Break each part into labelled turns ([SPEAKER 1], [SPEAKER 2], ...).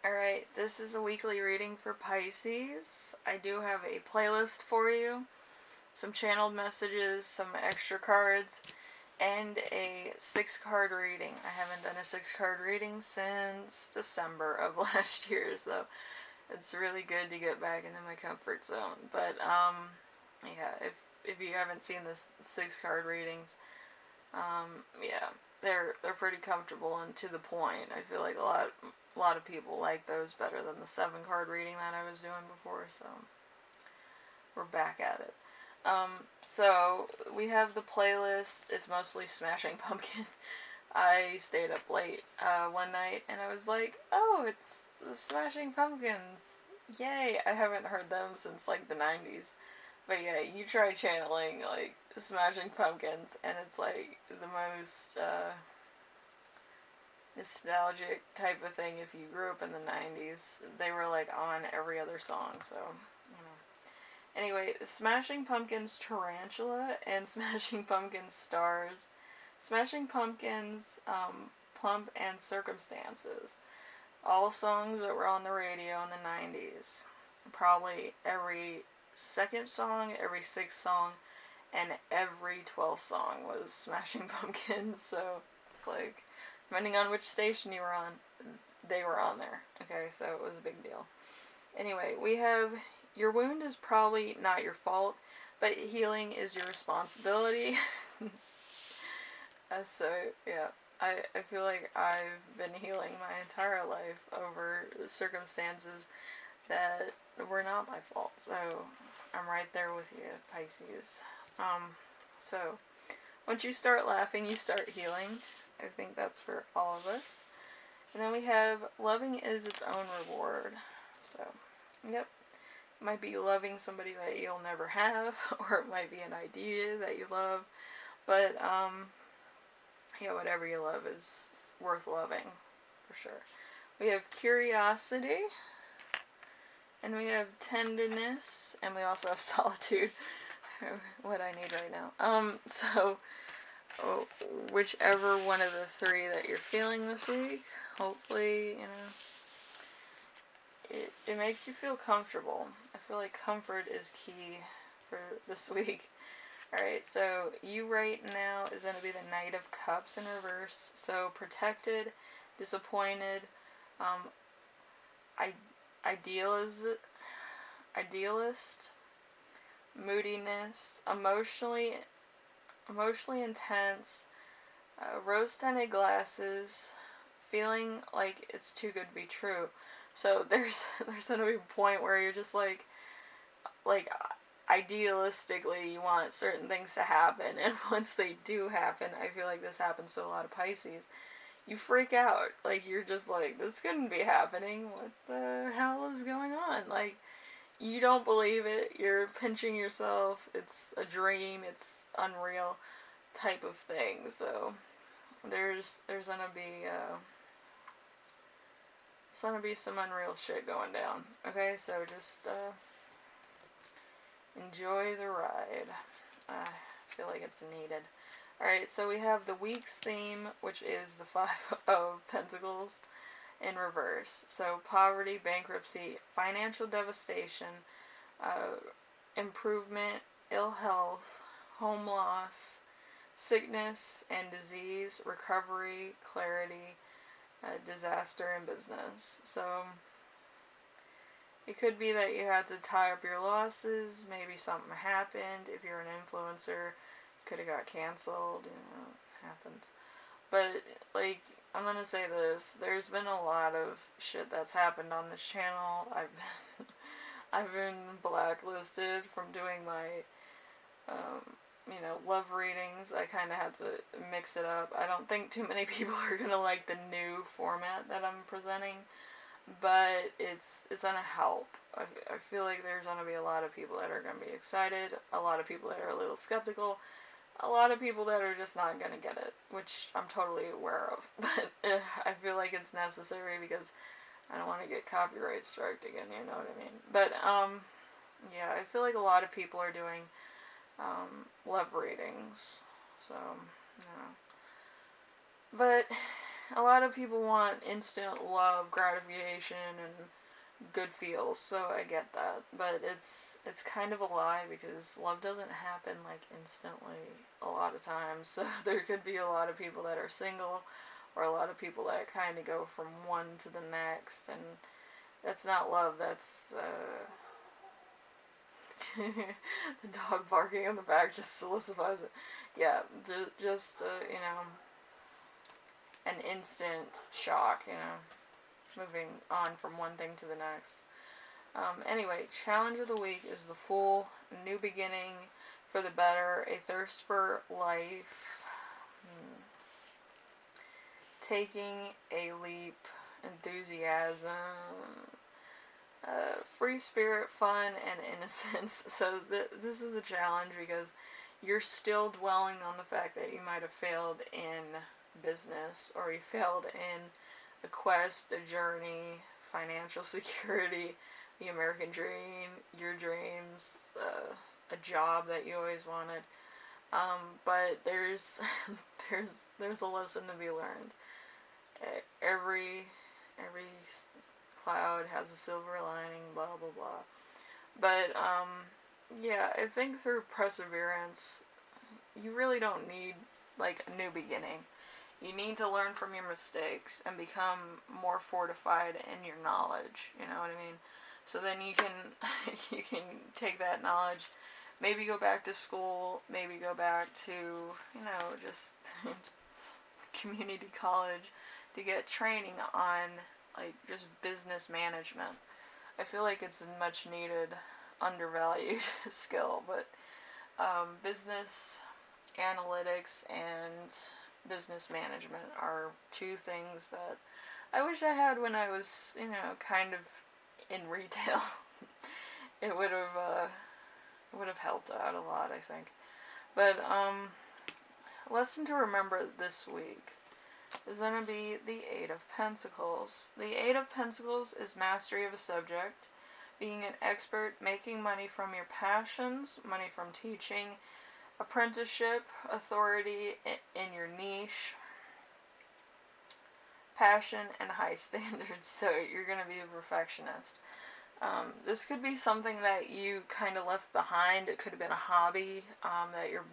[SPEAKER 1] Alright, this is a weekly reading for Pisces. I do have a playlist for you, some channeled messages, some extra cards, and a 6-card reading. I haven't done a 6-card reading since December of last year, so it's really good to get back into my comfort zone. But, yeah, if you haven't seen the 6-card readings, yeah, they're pretty comfortable and to the point. I feel like a lot of people like those better than the 7-card reading that I was doing before, so we're back at it. So we have the playlist. It's mostly Smashing Pumpkin. I stayed up late one night and I was like, oh, it's the Smashing Pumpkins. Yay! I haven't heard them since like the 90s. But yeah, you try channeling like Smashing Pumpkins and it's like the most nostalgic type of thing if you grew up in the 90s. They were like on every other song, so you know. Anyway, Smashing Pumpkins-Tarantula and Smashing Pumpkins-Starz. Smashing Pumpkins, Plump and Circumstances. All songs that were on the radio in the 90s. Probably every second song, every sixth song, and every 12th song was Smashing Pumpkins, so it's like, depending on which station you were on, they were on there. Okay, so it was a big deal. Anyway, we have your wound is probably not your fault, but healing is your responsibility. So, yeah, I feel like I've been healing my entire life over circumstances that were not my fault. So, I'm right there with you, Pisces. So, once you start laughing, you start healing. I think that's for all of us. And then we have loving is its own reward. So, yep. It might be loving somebody that you'll never have, or it might be an idea that you love. But, yeah, whatever you love is worth loving, for sure. We have curiosity, and we have tenderness, and we also have solitude, what I need right now. So, whichever one of the 3 that you're feeling this week, hopefully, you know, it makes you feel comfortable. I feel like comfort is key for this week. Alright, so you right now is going to be the Knight of Cups in reverse. So protected, disappointed, idealist, moodiness, emotionally intense, rose-tinted glasses, feeling like it's too good to be true. So there's gonna be a point where you're just like idealistically you want certain things to happen, and once they do happen, I feel like this happens to a lot of Pisces, you freak out. Like, you're just like, this couldn't be happening. What the hell is going on? Like, you don't believe it. You're pinching yourself. It's a dream. It's unreal type of thing. So there's gonna be some unreal shit going down. Okay, so just enjoy the ride. I feel like it's needed. Alright, so we have the week's theme, which is the 5 of Pentacles in reverse. So poverty, bankruptcy, financial devastation, improvement, ill health, home loss, sickness and disease, recovery, clarity, disaster, and business. So it could be that you had to tie up your losses. Maybe something happened. If you're an influencer, could have got canceled. You know, it happens. But, like, I'm gonna say this. There's been a lot of shit that's happened on this channel. I've been blacklisted from doing my, you know, love readings. I kind of had to mix it up. I don't think too many people are gonna like the new format that I'm presenting, but it's gonna help. I feel like there's gonna be a lot of people that are gonna be excited, a lot of people that are a little skeptical, a lot of people that are just not gonna get it, which I'm totally aware of. But I feel like it's necessary because I don't want to get copyright striked again, you know what I mean? But, yeah, I feel like a lot of people are doing, love readings, so, you know. But, a lot of people want instant love, gratification, and good feels, so I get that. But it's kind of a lie because love doesn't happen like instantly a lot of times. So there could be a lot of people that are single or a lot of people that kind of go from one to the next, and that's not love. That's the dog barking in the back just solidifies it. Yeah, just you know, an instant shock, you know, moving on from one thing to the next. Anyway, challenge of the week is the Fool, new beginning for the better, a thirst for life, taking a leap, enthusiasm, free spirit, fun, and innocence. So this is a challenge because you're still dwelling on the fact that you might have failed in business or you failed in a quest, a journey, financial security, the American dream, your dreams, a job that you always wanted. But there's a lesson to be learned. Every cloud has a silver lining. Blah blah blah. But yeah, I think through perseverance, you really don't need like a new beginning. You need to learn from your mistakes and become more fortified in your knowledge. You know what I mean? So then you can you can take that knowledge, maybe go back to school, maybe go back to, you know, just community college to get training on like just business management. I feel like it's a much needed, undervalued skill, but business analytics and business management are two things that I wish I had when I was, you know, kind of in retail. It would have helped out a lot, I think. But lesson to remember this week is going to be the Eight of Pentacles. The Eight of Pentacles is mastery of a subject, being an expert, making money from your passions, money from teaching, apprenticeship, authority in your niche, passion, and high standards. So you're going to be a perfectionist. This could be something that you kind of left behind. It could have been a hobby that you're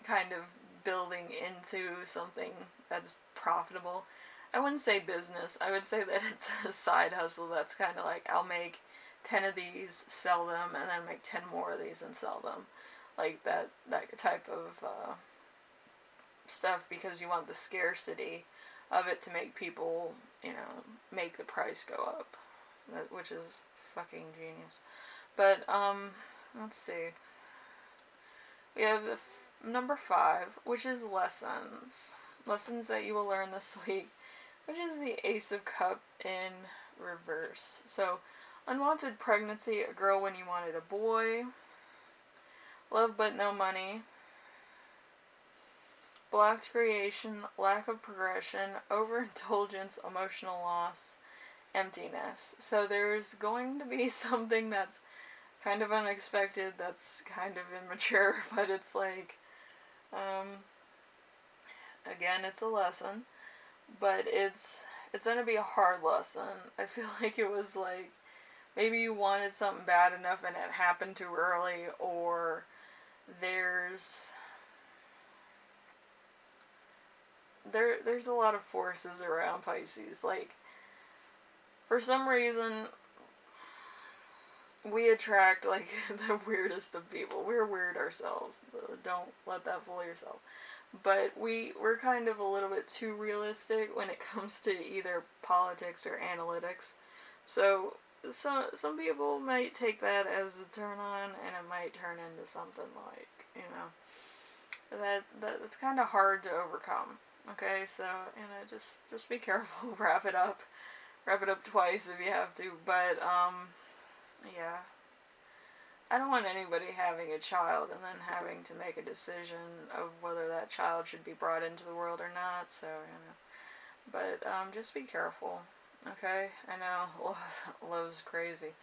[SPEAKER 1] kind of building into something that's profitable. I wouldn't say business. I would say that it's a side hustle that's kind of like, I'll make 10 of these, sell them, and then make 10 more of these and sell them. Like that type of stuff, because you want the scarcity of it to make people, you know, make the price go up. Which is fucking genius. But, let's see. We have number 5, which is lessons. Lessons that you will learn this week, which is the Ace of Cups in reverse. So, unwanted pregnancy, a girl when you wanted a boy, love but no money, blocked creation, lack of progression, overindulgence, emotional loss, emptiness. So there's going to be something that's kind of unexpected, that's kind of immature, but it's like, again, it's a lesson, but it's going to be a hard lesson. I feel like it was like, maybe you wanted something bad enough and it happened too early, or there's a lot of forces around Pisces. Like, for some reason, we attract, like, the weirdest of people. We're weird ourselves. Don't let that fool yourself. But we're kind of a little bit too realistic when it comes to either politics or analytics. So some people might take that as a turn on, and it might turn into something like, you know, that's kind of hard to overcome. Okay, so, you know, just be careful. Wrap it up twice if you have to. But yeah, I don't want anybody having a child and then having to make a decision of whether that child should be brought into the world or not. So, you know, but just be careful. Okay, I know love's crazy,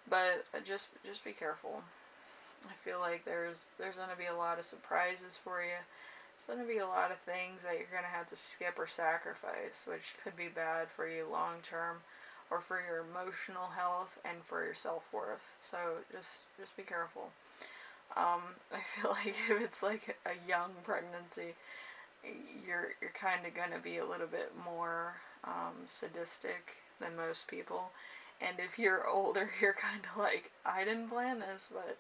[SPEAKER 1] but just be careful. I feel like there's gonna be a lot of surprises for you. There's going to be a lot of things that you're going to have to skip or sacrifice, which could be bad for you long term, or for your emotional health and for your self-worth. So just be careful. I feel like if it's like a young pregnancy, you're kind of gonna be a little bit more sadistic than most people. And if you're older, you're kind of like, I didn't plan this, but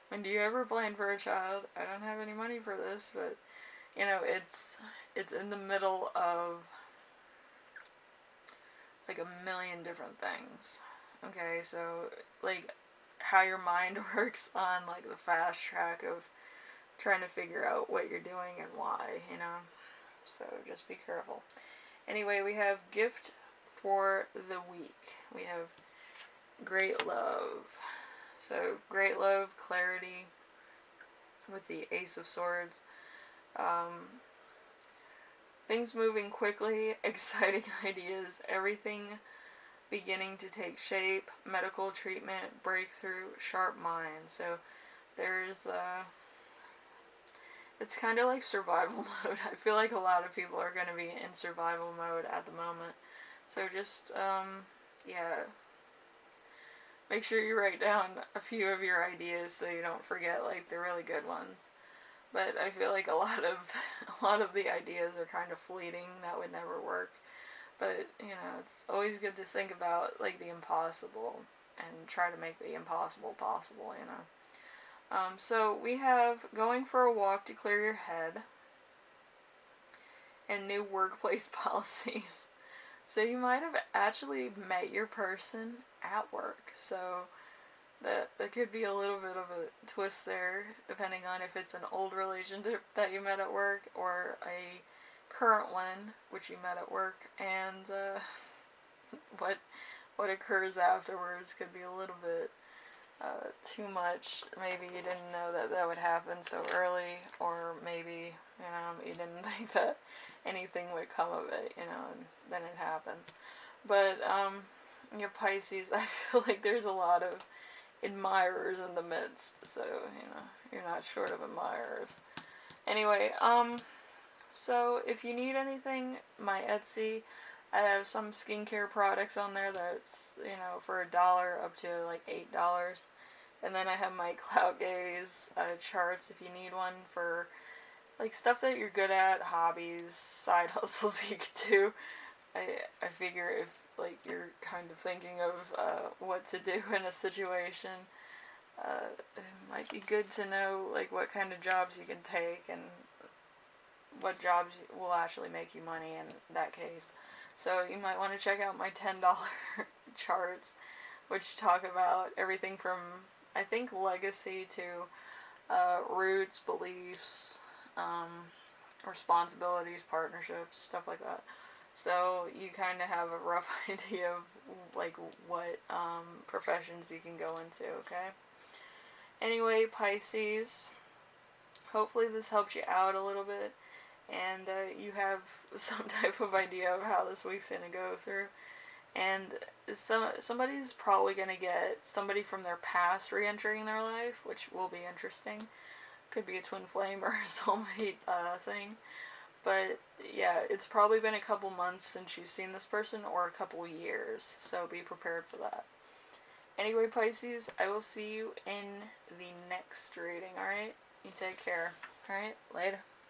[SPEAKER 1] when do you ever plan for a child? I don't have any money for this, but you know, it's in the middle of like a million different things. Okay, so like how your mind works on like the fast track of trying to figure out what you're doing and why, you know. So just be careful. Anyway, we have gift for the week. We have great love. So great love, clarity with the Ace of Swords. Things moving quickly, exciting ideas, everything beginning to take shape, medical treatment, breakthrough, sharp mind. So there's it's kind of like survival mode. I feel like a lot of people are going to be in survival mode at the moment. So just, yeah, make sure you write down a few of your ideas so you don't forget like the really good ones. But I feel like a lot of a lot of the ideas are kind of fleeting. That would never work. But you know, it's always good to think about like the impossible and try to make the impossible possible. You know. So we have going for a walk to clear your head and new workplace policies. So you might have actually met your person at work. So that could be a little bit of a twist there, depending on if it's an old relationship that you met at work or a current one which you met at work, and what occurs afterwards could be a little bit too much. Maybe you didn't know that that would happen so early, or maybe you didn't think that anything would come of it, and then it happens. But your Pisces, I feel like there's a lot of admirers in the midst, so you're not short of admirers. Anyway, so if you need anything, my Etsy, I have some skincare products on there that's for $1 up to like $8, and then I have my cloud gaze charts if you need one for like stuff that you're good at, hobbies, side hustles you could do. I figure if like you're kind of thinking of what to do in a situation, it might be good to know like what kind of jobs you can take and what jobs will actually make you money in that case. So you might want to check out my $10 charts, which talk about everything from I think legacy to roots, beliefs, responsibilities, partnerships, stuff like that. So you kind of have a rough idea of like what professions you can go into, okay? Anyway, Pisces, hopefully this helped you out a little bit, and you have some type of idea of how this week's going to go through. And somebody's probably going to get somebody from their past re-entering their life, which will be interesting. Could be a twin flame or a soulmate thing. But yeah, it's probably been a couple months since you've seen this person, or a couple years, so be prepared for that. Anyway, Pisces, I will see you in the next reading, alright? You take care. Alright, later.